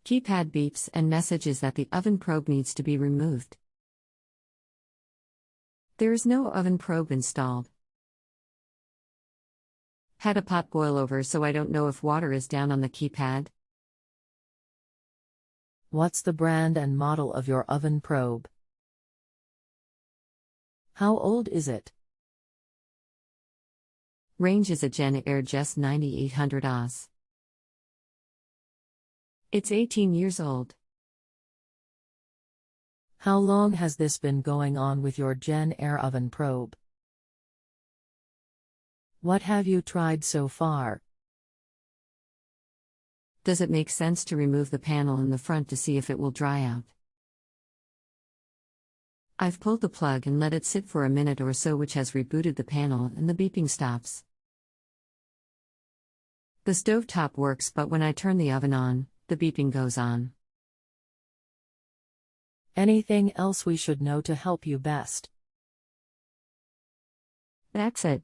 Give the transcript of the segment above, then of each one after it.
Keypad beeps and messages that the oven probe needs to be removed. There is no oven probe installed. Had a pot boil over, so I don't know if water is down on the keypad. What's the brand and model of your oven probe? How old is it? Range is a Jenn-Aire Just 9800 Oz. It's 18 years old. How long has this been going on with your Jenn-Aire oven probe? What have you tried so far? Does it make sense to remove the panel in the front to see if it will dry out? I've pulled the plug and let it sit for a minute or so, which has rebooted the panel, and the beeping stops. The stovetop works, but when I turn the oven on, the beeping goes on. Anything else we should know to help you best? That's it.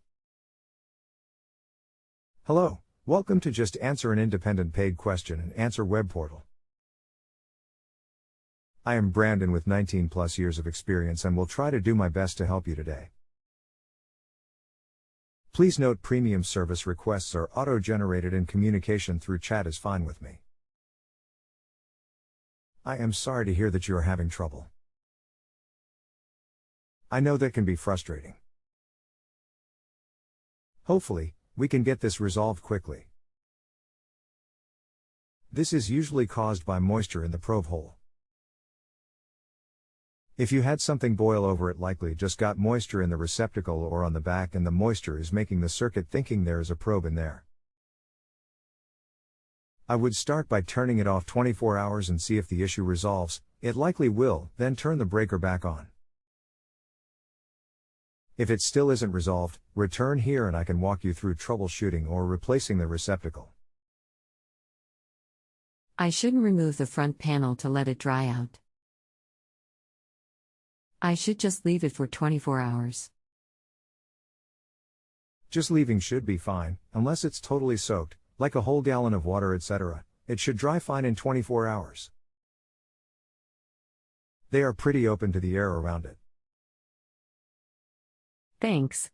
Hello, welcome to Just Answer, an independent paid question and answer web portal. I am Brandon with 19 plus years of experience and will try to do my best to help you today. Please note, premium service requests are auto-generated and communication through chat is fine with me. I am sorry to hear that you are having trouble. I know that can be frustrating. Hopefully, we can get this resolved quickly. This is usually caused by moisture in the probe hole. If you had something boil over, it likely just got moisture in the receptacle or on the back, and the moisture is making the circuit thinking there is a probe in there. I would start by turning it off 24 hours and see if the issue resolves. It likely will, then turn the breaker back on. If it still isn't resolved, return here and I can walk you through troubleshooting or replacing the receptacle. I shouldn't remove the front panel to let it dry out. I should just leave it for 24 hours. Just leaving should be fine, unless it's totally soaked, like a whole gallon of water, etc. It should dry fine in 24 hours. They are pretty open to the air around it. Thanks.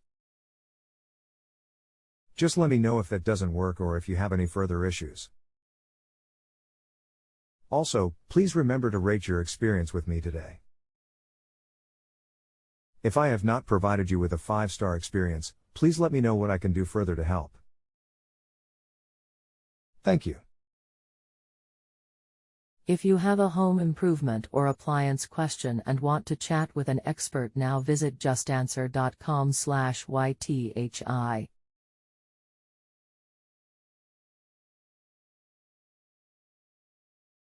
Just let me know if that doesn't work or if you have any further issues. Also, please remember to rate your experience with me today. If I have not provided you with a 5-star experience, please let me know what I can do further to help. Thank you. If you have a home improvement or appliance question and want to chat with an expert now, visit justanswer.com/ythi.